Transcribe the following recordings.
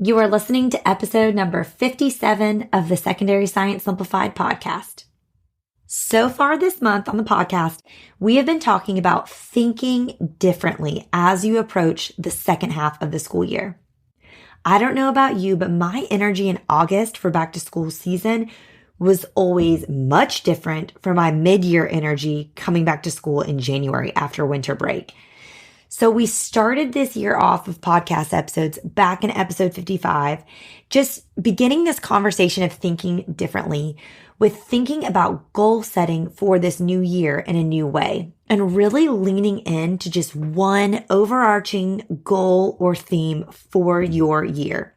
You are listening to episode number 57 of the Secondary Science Simplified podcast. So far this month on the podcast, we have been talking about thinking differently as you approach the second half of the school year. I don't know about you, but my energy in August for back to school season was always much different from my mid-year energy coming back to school in January after winter break. So we started this year off of podcast episodes back in episode 55, just beginning this conversation of thinking differently with thinking about goal setting for this new year in a new way and really leaning into just one overarching goal or theme for your year.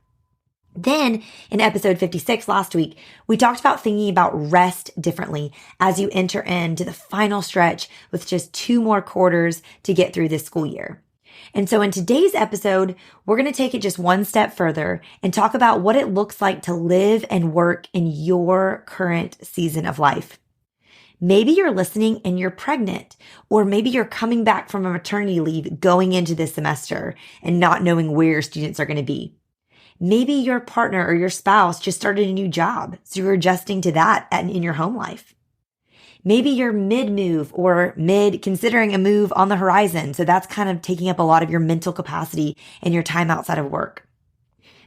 Then in episode 56 last week, we talked about thinking about rest differently as you enter into the final stretch with just 2 more quarters to get through this school year. And so in today's episode, we're going to take it just one step further and talk about what it looks like to live and work in your current season of life. Maybe you're listening and you're pregnant, or maybe you're coming back from a maternity leave going into this semester and not knowing where your students are going to be. Maybe your partner or your spouse just started a new job, so you're adjusting to that in your home life. Maybe you're mid-move or considering a move on the horizon, so that's kind of taking up a lot of your mental capacity and your time outside of work.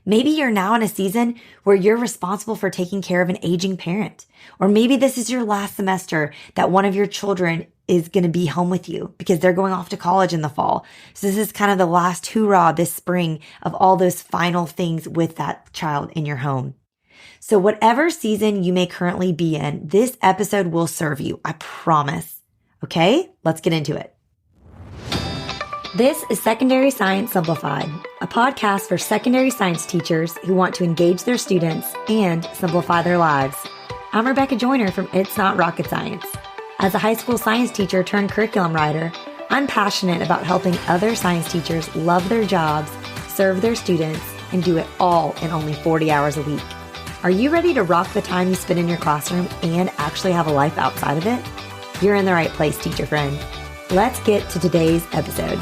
Maybe you're now in a season where you're responsible for taking care of an aging parent, or maybe this is your last semester that one of your children is going to be home with you because they're going off to college in the fall. So this is kind of the last hoorah this spring of all those final things with that child in your home. So whatever season you may currently be in, this episode will serve you. I promise. Okay, let's get into it. This is Secondary Science Simplified, a podcast for secondary science teachers who want to engage their students and simplify their lives. I'm Rebecca Joyner from It's Not Rocket Science. As a high school science teacher turned curriculum writer, I'm passionate about helping other science teachers love their jobs, serve their students, and do it all in only 40 hours a week. Are you ready to rock the time you spend in your classroom and actually have a life outside of it? You're in the right place, teacher friend. Let's get to today's episode.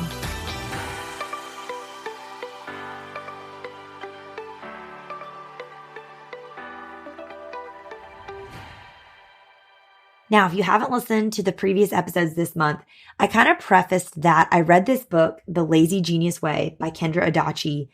Now, if you haven't listened to the previous episodes this month, I kind of prefaced that I read this book, The Lazy Genius Way by Kendra Adachi,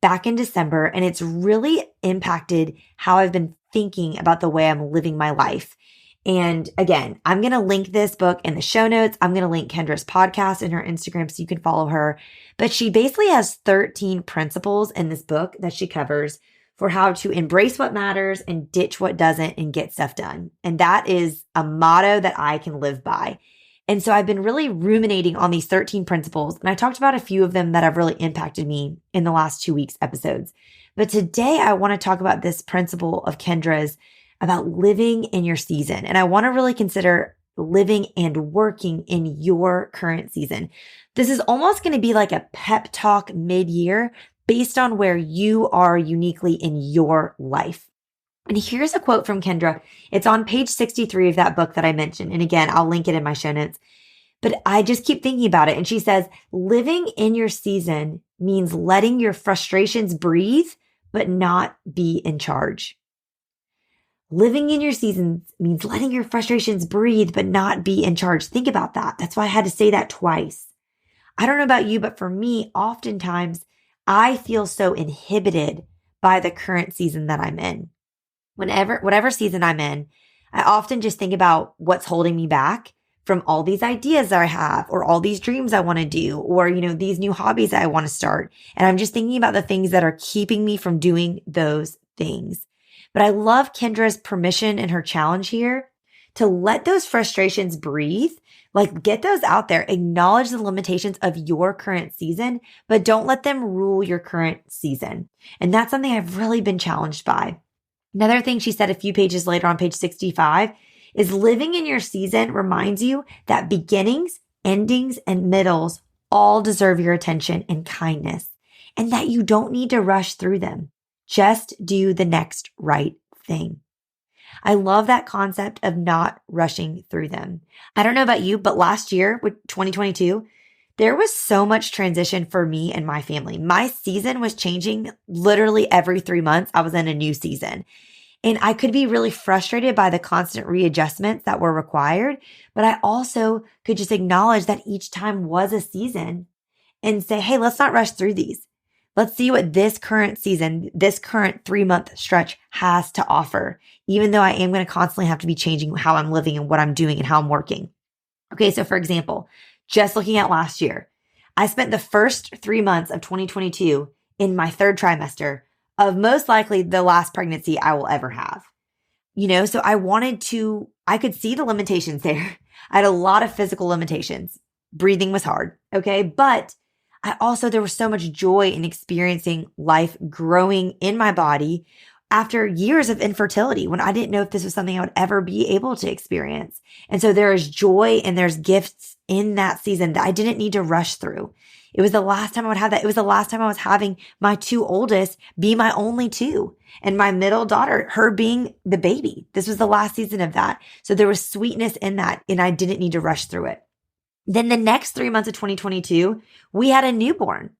back in December, and it's really impacted how I've been thinking about the way I'm living my life. And again, I'm going to link this book in the show notes. I'm going to link Kendra's podcast and her Instagram so you can follow her. But she basically has 13 principles in this book that she covers for how to embrace what matters and ditch what doesn't and get stuff done. And that is a motto that I can live by. And so I've been really ruminating on these 13 principles, and I talked about a few of them that have really impacted me in the last 2 weeks episodes. But today I want to talk about this principle of Kendra's about living in your season. And I want to really consider living and working in your current season. This is almost going to be like a pep talk mid-year based on where you are uniquely in your life. And here's a quote from Kendra. It's on page 63 of that book that I mentioned. And again, I'll link it in my show notes. But I just keep thinking about it. And she says, living in your season means letting your frustrations breathe, but not be in charge. Living in your season means letting your frustrations breathe, but not be in charge. Think about that. That's why I had to say that twice. I don't know about you, but for me, oftentimes I feel so inhibited by the current season that I'm in. Whatever season I'm in, I often just think about what's holding me back from all these ideas that I have, or all these dreams I want to do, or, these new hobbies that I want to start. And I'm just thinking about the things that are keeping me from doing those things. But I love Kendra's permission and her challenge here to let those frustrations breathe, like get those out there, acknowledge the limitations of your current season, but don't let them rule your current season. And that's something I've really been challenged by. Another thing she said a few pages later on page 65 is living in your season reminds you that beginnings, endings, and middles all deserve your attention and kindness, and that you don't need to rush through them. Just do the next right thing. I love that concept of not rushing through them. I don't know about you, but last year with 2022, There was so much transition for me and my family. My season was changing literally every 3 months. I was in a new season. And I could be really frustrated by the constant readjustments that were required, but I also could just acknowledge that each time was a season and say, hey, let's not rush through these. Let's see what this current season, this current 3 month stretch has to offer, even though I am going to constantly have to be changing how I'm living and what I'm doing and how I'm working. Okay, so for example, just looking at last year, I spent the first 3 months of 2022 in my third trimester of most likely the last pregnancy I will ever have. So I could see the limitations there. I had a lot of physical limitations. Breathing was hard, okay? But there was so much joy in experiencing life growing in my body after years of infertility when I didn't know if this was something I would ever be able to experience. And so there is joy and there's gifts in that season that I didn't need to rush through. It was the last time I would have that. It was the last time I was having my two oldest be my only two and my middle daughter, her being the baby. This was the last season of that. So there was sweetness in that and I didn't need to rush through it. Then the next 3 months of 2022, we had a newborn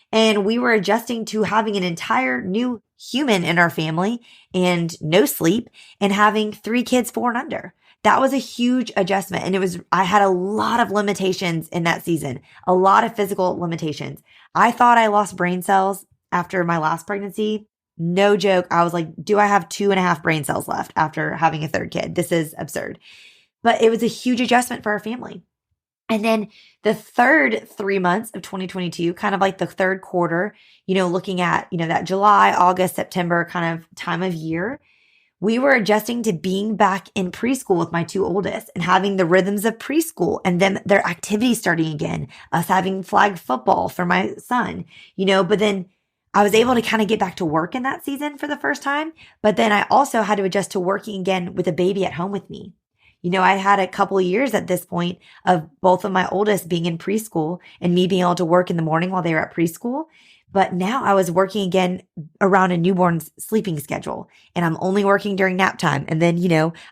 and we were adjusting to having an entire new human in our family and no sleep and having 3 kids 4 and under. That was a huge adjustment. And I had a lot of limitations in that season, a lot of physical limitations. I thought I lost brain cells after my last pregnancy. No joke. I was like, do I have 2.5 brain cells left after having a third kid? This is absurd. But it was a huge adjustment for our family. And then the third 3 months of 2022, kind of like the third quarter, looking at, that July, August, September kind of time of year, we were adjusting to being back in preschool with my 2 oldest and having the rhythms of preschool and then their activities starting again, us having flag football for my son, but then I was able to kind of get back to work in that season for the first time. But then I also had to adjust to working again with a baby at home with me. I had a couple of years at this point of both of my oldest being in preschool and me being able to work in the morning while they were at preschool. But now I was working again around a newborn's sleeping schedule and I'm only working during nap time. And then,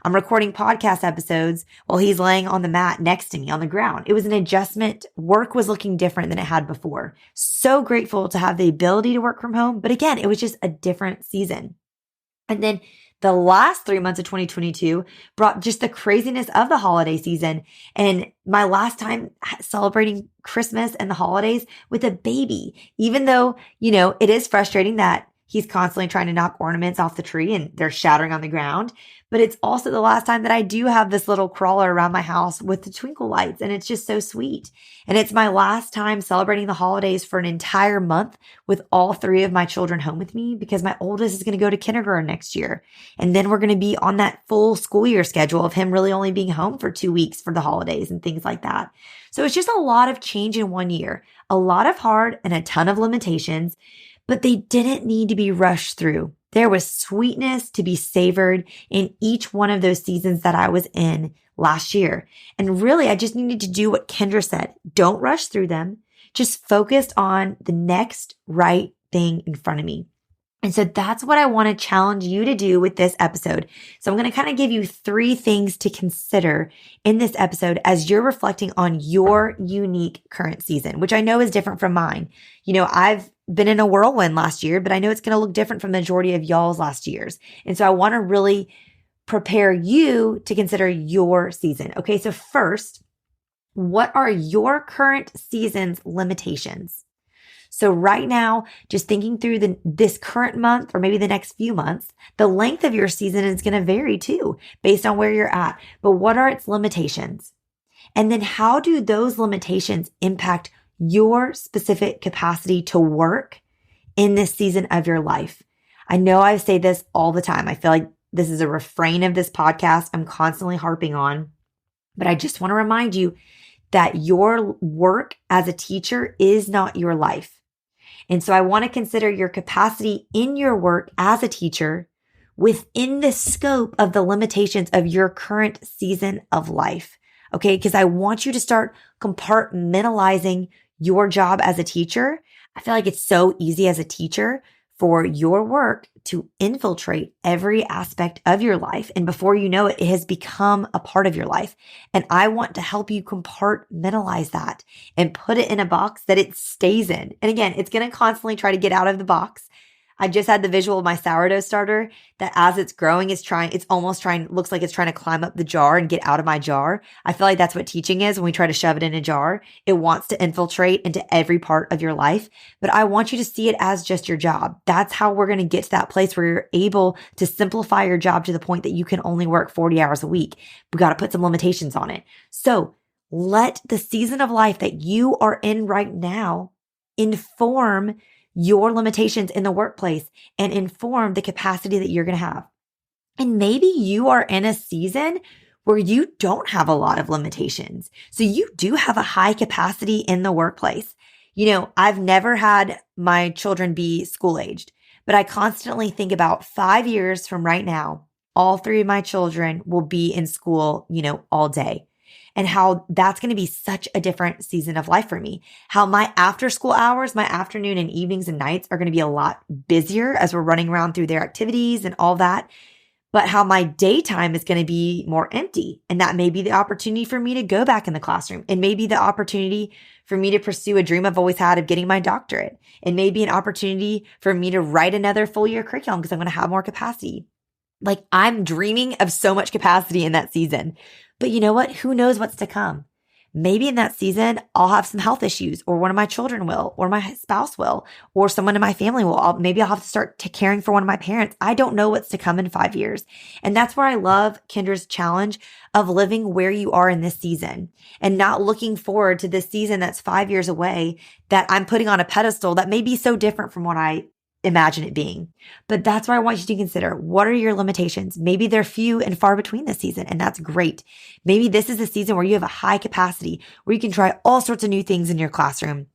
I'm recording podcast episodes while he's laying on the mat next to me on the ground. It was an adjustment. Work was looking different than it had before. So grateful to have the ability to work from home. But again, it was just a different season. And then the last 3 months of 2022 brought just the craziness of the holiday season and my last time celebrating Christmas and the holidays with a baby, even though, it is frustrating that he's constantly trying to knock ornaments off the tree and they're shattering on the ground. But it's also the last time that I do have this little crawler around my house with the twinkle lights. And it's just so sweet. And it's my last time celebrating the holidays for an entire month with all 3 of my children home with me because my oldest is going to go to kindergarten next year. And then we're going to be on that full school year schedule of him really only being home for 2 weeks for the holidays and things like that. So it's just a lot of change in 1 year, a lot of hard and a ton of limitations, but they didn't need to be rushed through. There was sweetness to be savored in each one of those seasons that I was in last year. And really, I just needed to do what Kendra said. Don't rush through them. Just focus on the next right thing in front of me. And so that's what I want to challenge you to do with this episode. So I'm going to kind of give you 3 things to consider in this episode as you're reflecting on your unique current season, which I know is different from mine. I've been in a whirlwind last year, but I know it's going to look different from the majority of y'all's last years. And so I want to really prepare you to consider your season. Okay, so first, what are your current season's limitations? So right now, just thinking through this current month or maybe the next few months, the length of your season is going to vary too, based on where you're at. But what are its limitations? And then how do those limitations impact your specific capacity to work in this season of your life? I know I say this all the time. I feel like this is a refrain of this podcast I'm constantly harping on, but I just want to remind you that your work as a teacher is not your life. And so I want to consider your capacity in your work as a teacher within the scope of the limitations of your current season of life. Okay, because I want you to start compartmentalizing your job as a teacher. I feel like it's so easy as a teacher for your work to infiltrate every aspect of your life. And before you know it, it has become a part of your life. And I want to help you compartmentalize that and put it in a box that it stays in. And again, it's going to constantly try to get out of the box. I just had the visual of my sourdough starter that as it's growing, looks like it's trying to climb up the jar and get out of my jar. I feel like that's what teaching is when we try to shove it in a jar. It wants to infiltrate into every part of your life, but I want you to see it as just your job. That's how we're going to get to that place where you're able to simplify your job to the point that you can only work 40 hours a week. We got to put some limitations on it. So let the season of life that you are in right now inform your limitations in the workplace and inform the capacity that you're going to have. And maybe you are in a season where you don't have a lot of limitations. So you do have a high capacity in the workplace. I've never had my children be school aged, but I constantly think about 5 years from right now, all 3 of my children will be in school, all day. And how that's going to be such a different season of life for me. How my after school hours, my afternoon and evenings and nights are going to be a lot busier as we're running around through their activities and all that. But how my daytime is going to be more empty. And that may be the opportunity for me to go back in the classroom. And maybe the opportunity for me to pursue a dream I've always had of getting my doctorate. And maybe an opportunity for me to write another full year curriculum because I'm going to have more capacity. Like I'm dreaming of so much capacity in that season. But you know what? Who knows what's to come? Maybe in that season, I'll have some health issues, or one of my children will, or my spouse will, or someone in my family will. Maybe I'll have to start caring for one of my parents. I don't know what's to come in 5 years. And that's where I love Kendra's challenge of living where you are in this season and not looking forward to this season that's 5 years away that I'm putting on a pedestal that may be so different from what I imagine it being. But that's where I want you to consider, what are your limitations? Maybe they're few and far between this season, and that's great. Maybe this is a season where you have a high capacity, where you can try all sorts of new things in your classroom,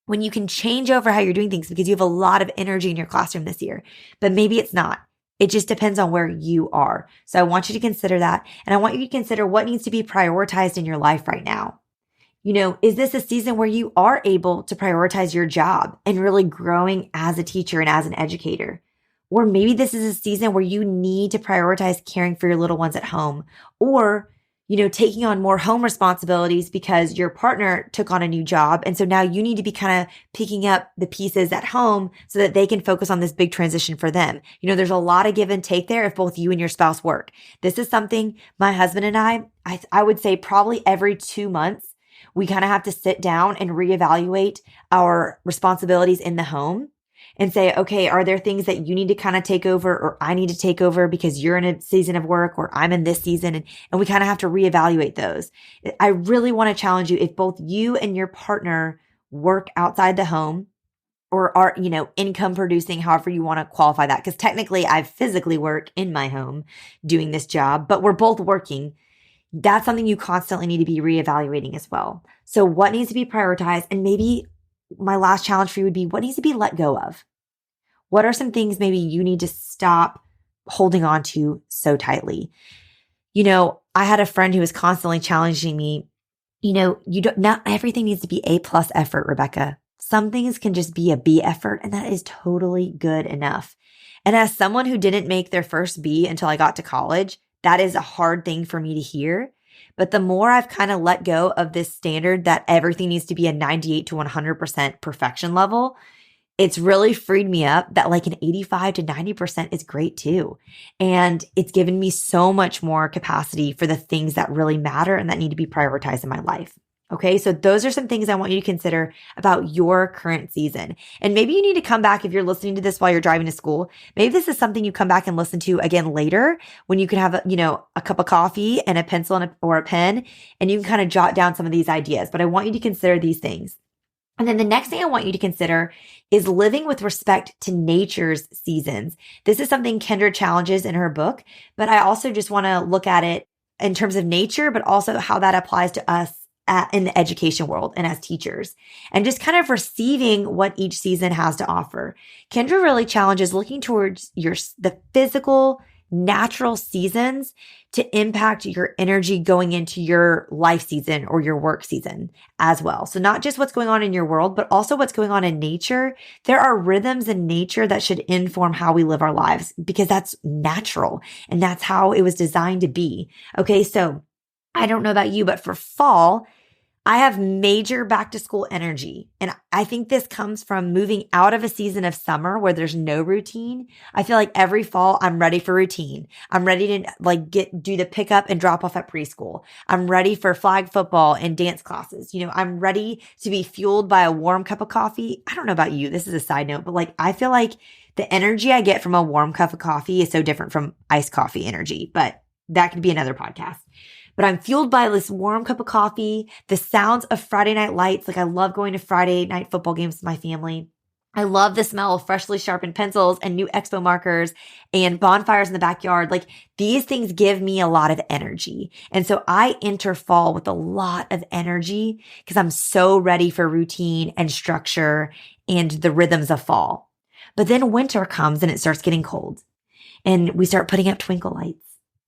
when you can change over how you're doing things because you have a lot of energy in your classroom this year. But maybe it's not. It just depends on where you are. So I want you to consider that. And I want you to consider what needs to be prioritized in your life right now. Is this a season where you are able to prioritize your job and really growing as a teacher and as an educator? Or maybe this is a season where you need to prioritize caring for your little ones at home, or, taking on more home responsibilities because your partner took on a new job. And so now you need to be kind of picking up the pieces at home so that they can focus on this big transition for them. There's a lot of give and take there if both you and your spouse work. This is something my husband and I would say probably every 2 months, we kind of have to sit down and reevaluate our responsibilities in the home and say, okay, are there things that you need to kind of take over or I need to take over because you're in a season of work or I'm in this season? And we kind of have to reevaluate those. I really want to challenge you, if both you and your partner work outside the home or are, income producing, however you want to qualify that, because technically I physically work in my home doing this job, but we're both working. That's something you constantly need to be reevaluating as well. So what needs to be prioritized? And maybe my last challenge for you would be, what needs to be let go of? What are some things maybe you need to stop holding on to so tightly? I had a friend who was constantly challenging me, not everything needs to be A+ effort, Rebecca. Some things can just be a B effort, and that is totally good enough. And as someone who didn't make their first B until I got to college, that is a hard thing for me to hear. But the more I've kind of let go of this standard that everything needs to be a 98 to 100% perfection level, it's really freed me up that like an 85 to 90% is great too. And it's given me so much more capacity for the things that really matter and that need to be prioritized in my life. Okay, so those are some things I want you to consider about your current season. And maybe you need to come back if you're listening to this while you're driving to school. Maybe this is something you come back and listen to again later when you can have a cup of coffee and a pencil or a pen, and you can kind of jot down some of these ideas. But I want you to consider these things. And then the next thing I want you to consider is living with respect to nature's seasons. This is something Kendra challenges in her book, but I also just want to look at it in terms of nature, but also how that applies to us in the education world and as teachers, and just kind of receiving what each season has to offer. Kendra really challenges looking towards the physical natural seasons to impact your energy going into your life season or your work season as well. So not just what's going on in your world, but also what's going on in nature. There are rhythms in nature that should inform how we live our lives because that's natural and that's how it was designed to be. Okay. So I don't know about you, but for fall, I have major back to school energy. And I think this comes from moving out of a season of summer where there's no routine. I feel like every fall I'm ready for routine. I'm ready to do the pickup and drop off at preschool. I'm ready for flag football and dance classes. I'm ready to be fueled by a warm cup of coffee. I don't know about you. This is a side note, but I feel like the energy I get from a warm cup of coffee is so different from iced coffee energy, but that could be another podcast. But I'm fueled by this warm cup of coffee, the sounds of Friday night lights. I love going to Friday night football games with my family. I love the smell of freshly sharpened pencils and new expo markers and bonfires in the backyard. These things give me a lot of energy. And so I enter fall with a lot of energy because I'm so ready for routine and structure and the rhythms of fall. But then winter comes and it starts getting cold and we start putting up twinkle lights.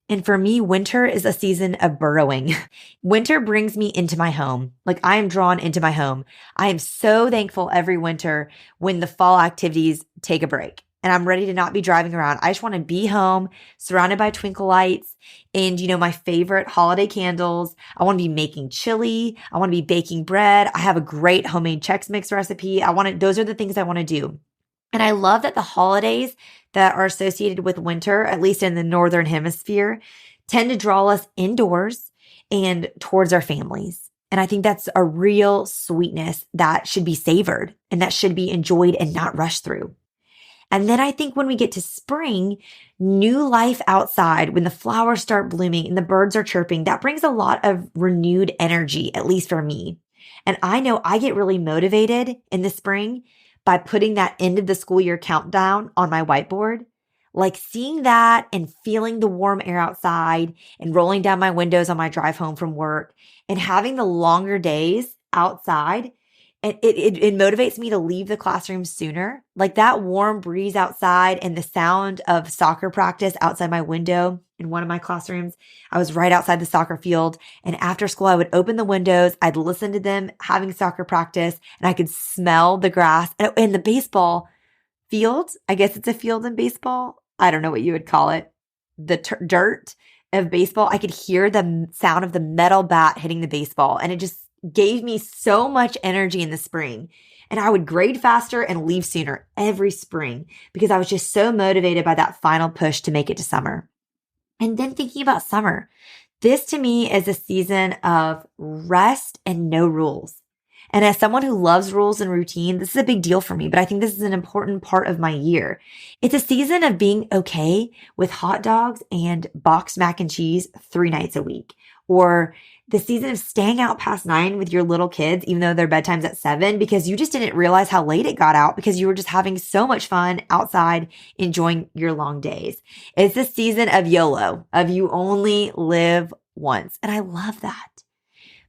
And for me, winter is a season of burrowing. Winter brings me into my home. I am drawn into my home. I am so thankful every winter when the fall activities take a break and I'm ready to not be driving around. I just want to be home, surrounded by twinkle lights and, my favorite holiday candles. I want to be making chili. I want to be baking bread. I have a great homemade Chex Mix recipe. Those are the things I want to do. And I love that the holidays that are associated with winter, at least in the Northern Hemisphere, tend to draw us indoors and towards our families. And I think that's a real sweetness that should be savored and that should be enjoyed and not rushed through. And then I think when we get to spring, new life outside, when the flowers start blooming and the birds are chirping, that brings a lot of renewed energy, at least for me. And I know I get really motivated in the spring by putting that end of the school year countdown on my whiteboard. Seeing that and feeling the warm air outside and rolling down my windows on my drive home from work and having the longer days outside. And it motivates me to leave the classroom sooner. That warm breeze outside and the sound of soccer practice outside my window in one of my classrooms. I was right outside the soccer field. And after school, I would open the windows. I'd listen to them having soccer practice and I could smell the grass and the baseball field. I guess it's a field in baseball. I don't know what you would call it. The dirt of baseball. I could hear the sound of the metal bat hitting the baseball and it just gave me so much energy in the spring. And I would grade faster and leave sooner every spring because I was just so motivated by that final push to make it to summer. And then thinking about summer, this to me is a season of rest and no rules. And as someone who loves rules and routine, this is a big deal for me, but I think this is an important part of my year. It's a season of being okay with hot dogs and boxed mac and cheese 3 nights a week, or the season of staying out past 9 with your little kids, even though their bedtime's at 7, because you just didn't realize how late it got out because you were just having so much fun outside, enjoying your long days. It's the season of YOLO, of you only live once. And I love that.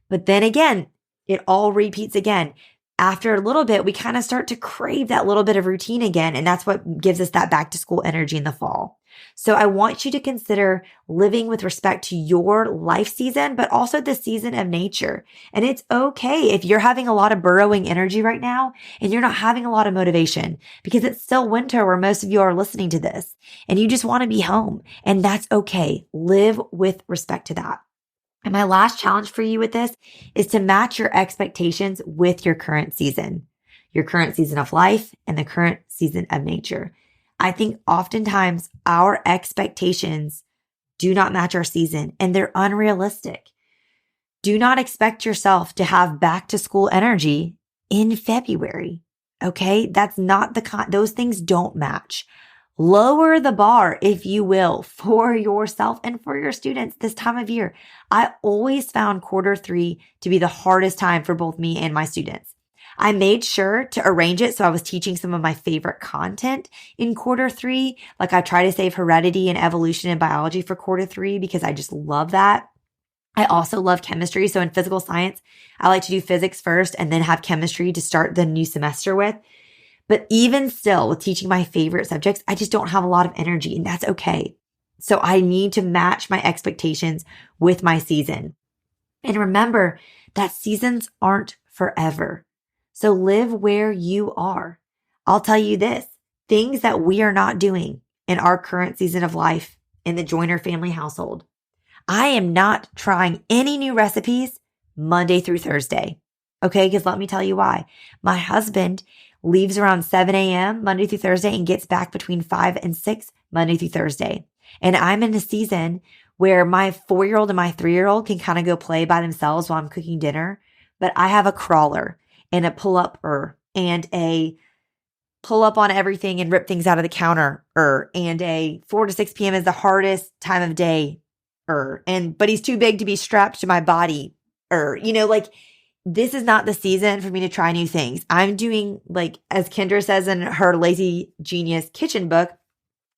But then again, it all repeats again. After a little bit, we kind of start to crave that little bit of routine again. And that's what gives us that back to school energy in the fall. So I want you to consider living with respect to your life season, but also the season of nature. And it's okay if you're having a lot of burrowing energy right now and you're not having a lot of motivation because it's still winter where most of you are listening to this and you just want to be home. And that's okay. Live with respect to that. And my last challenge for you with this is to match your expectations with your current season of life and the current season of nature. I think oftentimes our expectations do not match our season and they're unrealistic. Do not expect yourself to have back to school energy in February. Okay. That's not those things don't match. Lower the bar, if you will, for yourself and for your students this time of year. I always found Q3 to be the hardest time for both me and my students. I made sure to arrange it so I was teaching some of my favorite content in Q3. I try to save heredity and evolution and biology for Q3 because I just love that. I also love chemistry. So in physical science, I like to do physics first and then have chemistry to start the new semester with. But even still, with teaching my favorite subjects, I just don't have a lot of energy, and that's okay. So I need to match my expectations with my season. And remember that seasons aren't forever. So live where you are. I'll tell you this, things that we are not doing in our current season of life in the Joyner family household. I am not trying any new recipes Monday through Thursday. Okay, because let me tell you why. My husband leaves around 7 a.m. Monday through Thursday and gets back between 5 and 6 Monday through Thursday. And I'm in a season where my 4-year-old and my 3-year-old can kind of go play by themselves while I'm cooking dinner. But I have a crawler and a pull-up-er and a pull up on everything and rip things out of the counter and a 4 to 6 p.m. is the hardest time of day but he's too big to be strapped to my body this is not the season for me to try new things. I'm doing, like, as Kendra says in her Lazy Genius kitchen book,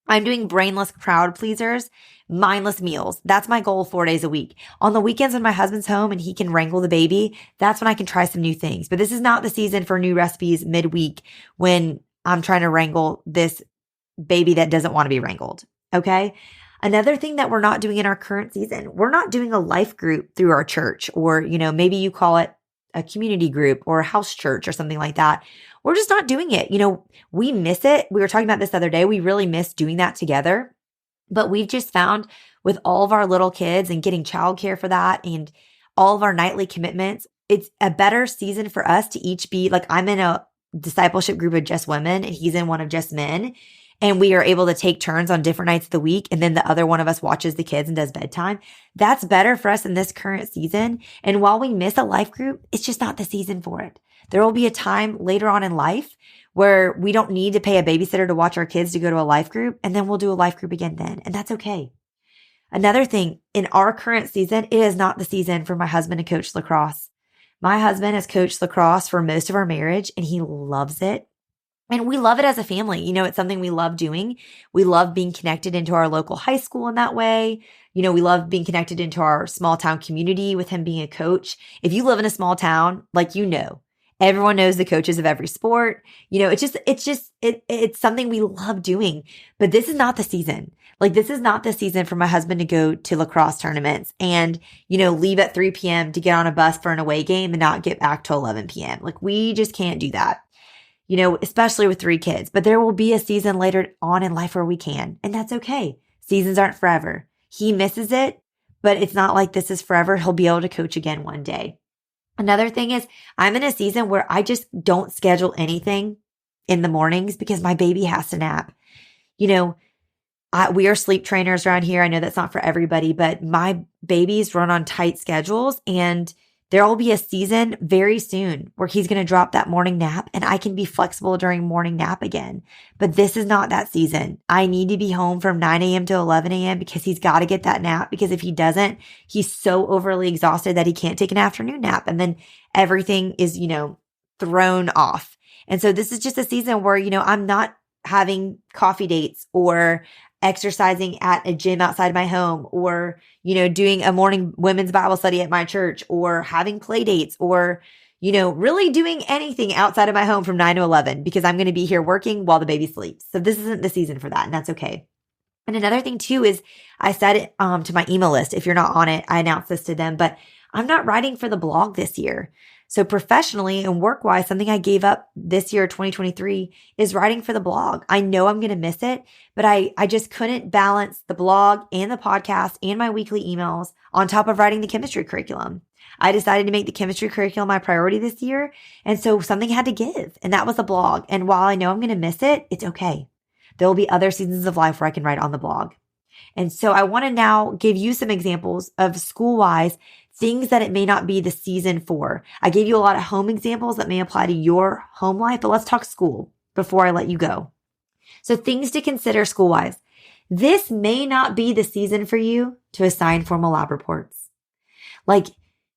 I'm doing brainless crowd pleasers, mindless meals. That's my goal 4 days a week. On the weekends when my husband's home and he can wrangle the baby, that's when I can try some new things. But this is not the season for new recipes midweek when I'm trying to wrangle this baby that doesn't want to be wrangled. Okay. Another thing that we're not doing in our current season, we're not doing a life group through our church, or, maybe you call it a community group or a house church or something like that. We're just not doing it. We miss it. We were talking about this the other day. We really miss doing that together. But we've just found with all of our little kids and getting childcare for that and all of our nightly commitments, it's a better season for us to each be like, I'm in a discipleship group of just women and he's in one of just men. And we are able to take turns on different nights of the week. And then the other one of us watches the kids and does bedtime. That's better for us in this current season. And while we miss a life group, it's just not the season for it. There will be a time later on in life where we don't need to pay a babysitter to watch our kids to go to a life group. And then we'll do a life group again then. And that's okay. Another thing, in our current season, it is not the season for my husband to coach lacrosse. My husband has coached lacrosse for most of our marriage and he loves it. And we love it as a family. It's something we love doing. We love being connected into our local high school in that way. We love being connected into our small town community with him being a coach. If you live in a small town, everyone knows the coaches of every sport. It's something we love doing. But this is not the season. This is not the season for my husband to go to lacrosse tournaments and, leave at 3 p.m. to get on a bus for an away game and not get back till 11 p.m. We just can't do that. Especially with 3 kids. But there will be a season later on in life where we can, and that's okay. Seasons aren't forever. He misses it, but it's not like this is forever. He'll be able to coach again one day. Another thing is I'm in a season where I just don't schedule anything in the mornings because my baby has to nap. We are sleep trainers around here. I know that's not for everybody, but my babies run on tight schedules, and there will be a season very soon where he's going to drop that morning nap and I can be flexible during morning nap again. But this is not that season. I need to be home from 9 a.m. to 11 a.m. because he's got to get that nap, because if he doesn't, he's so overly exhausted that he can't take an afternoon nap. And then everything is, thrown off. And so this is just a season where, I'm not having coffee dates or exercising at a gym outside my home or, doing a morning women's Bible study at my church or having play dates or, really doing anything outside of my home from 9 to 11 because I'm going to be here working while the baby sleeps. So this isn't the season for that. And that's okay. And another thing too is I said it to my email list. If you're not on it, I announced this to them, but I'm not writing for the blog this year. So professionally and work-wise, something I gave up this year, 2023, is writing for the blog. I know I'm going to miss it, but I just couldn't balance the blog and the podcast and my weekly emails on top of writing the chemistry curriculum. I decided to make the chemistry curriculum my priority this year. And so something had to give, and that was a blog. And while I know I'm going to miss it, it's okay. There will be other seasons of life where I can write on the blog. And so I want to now give you some examples of school-wise things that it may not be the season for. I gave you a lot of home examples that may apply to your home life, but let's talk school before I let you go. So things to consider school-wise. This may not be the season for you to assign formal lab reports.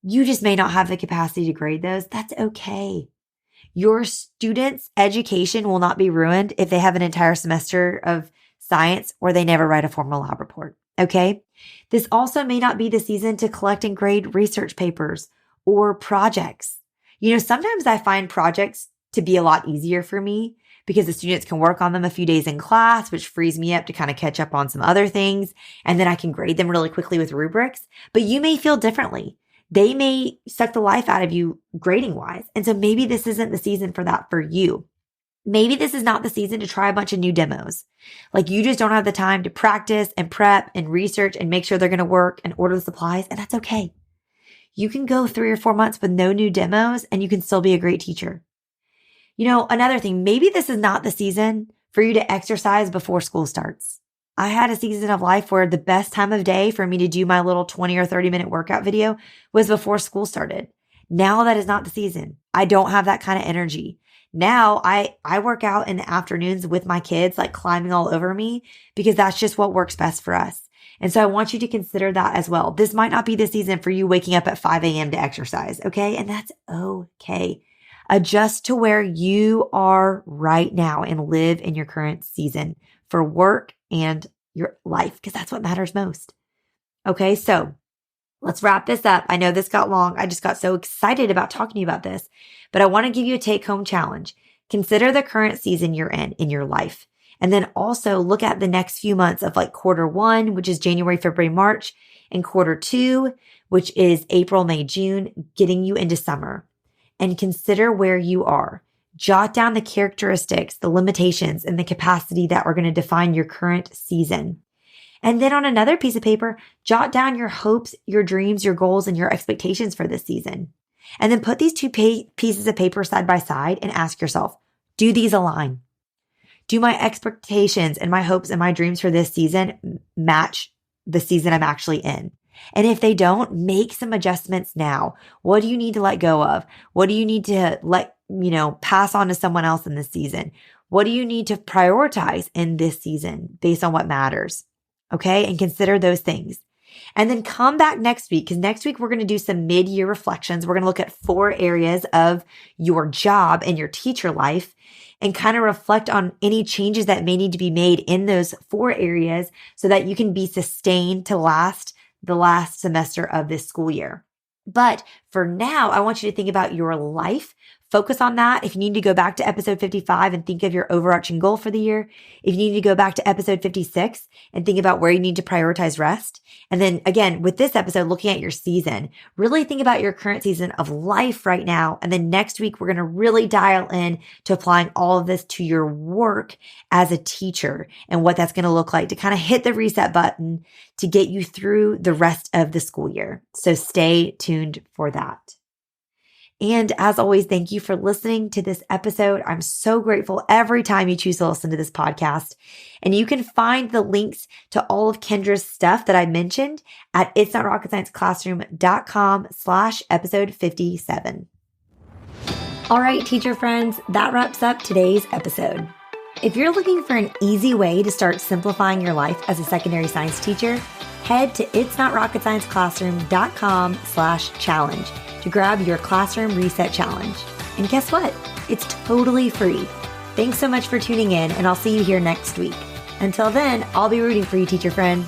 You just may not have the capacity to grade those. That's okay. Your students' education will not be ruined if they have an entire semester of science or they never write a formal lab report. Okay. This also may not be the season to collect and grade research papers or projects. Sometimes I find projects to be a lot easier for me because the students can work on them a few days in class, which frees me up to kind of catch up on some other things. And then I can grade them really quickly with rubrics. But you may feel differently. They may suck the life out of you grading wise. And so maybe this isn't the season for that for you. Maybe this is not the season to try a bunch of new demos. Like you just don't have the time to practice and prep and research and make sure they're going to work and order the supplies. And that's okay. You can go 3 or 4 months with no new demos and you can still be a great teacher. You know, another thing, maybe this is not the season for you to exercise before school starts. I had a season of life where the best time of day for me to do my little 20 or 30 minute workout video was before school started. Now that is not the season. I don't have that kind of energy. Now I work out in the afternoons with my kids, like climbing all over me, because that's just what works best for us. And so I want you to consider that as well. This might not be the season for you waking up at 5 a.m. to exercise. Okay. And that's okay. Adjust to where you are right now and live in your current season for work and your life, because that's what matters most. Okay. So let's wrap this up. I know this got long. I just got so excited about talking to you about this, but I want to give you a take-home challenge. Consider the current season you're in your life. And then also look at the next few months of like quarter 1, which is January, February, March, and quarter 2, which is April, May, June, getting you into summer. And consider where you are. Jot down the characteristics, the limitations, and the capacity that are going to define your current season. And then on another piece of paper, jot down your hopes, your dreams, your goals, and your expectations for this season. And then put these two pieces of paper side by side and ask yourself, do these align? Do my expectations and my hopes and my dreams for this season match the season I'm actually in? And if they don't, make some adjustments now. What do you need to let go of? What do you need to pass on to someone else in this season? What do you need to prioritize in this season based on what matters? Okay. And consider those things. And then come back next week, because next week we're going to do some mid-year reflections. We're going to look at 4 areas of your job and your teacher life and kind of reflect on any changes that may need to be made in those 4 areas so that you can be sustained to last the last semester of this school year. But for now, I want you to think about your life. Focus on that. If you need to go back to episode 55 and think of your overarching goal for the year, if you need to go back to episode 56 and think about where you need to prioritize rest. And then again, with this episode, looking at your season, really think about your current season of life right now. And then next week, we're going to really dial in to applying all of this to your work as a teacher and what that's going to look like to kind of hit the reset button to get you through the rest of the school year. So stay tuned for that. And as always, thank you for listening to this episode. I'm so grateful every time you choose to listen to this podcast. And you can find the links to all of Kendra's stuff that I mentioned at itsnotrocketscienceclassroom.com/episode 57. All right, teacher friends, that wraps up today's episode. If you're looking for an easy way to start simplifying your life as a secondary science teacher, head to itsnotrocketscienceclassroom.com/challenge to grab your classroom reset challenge. And guess what? It's totally free. Thanks so much for tuning in, and I'll see you here next week. Until then, I'll be rooting for you, teacher friend.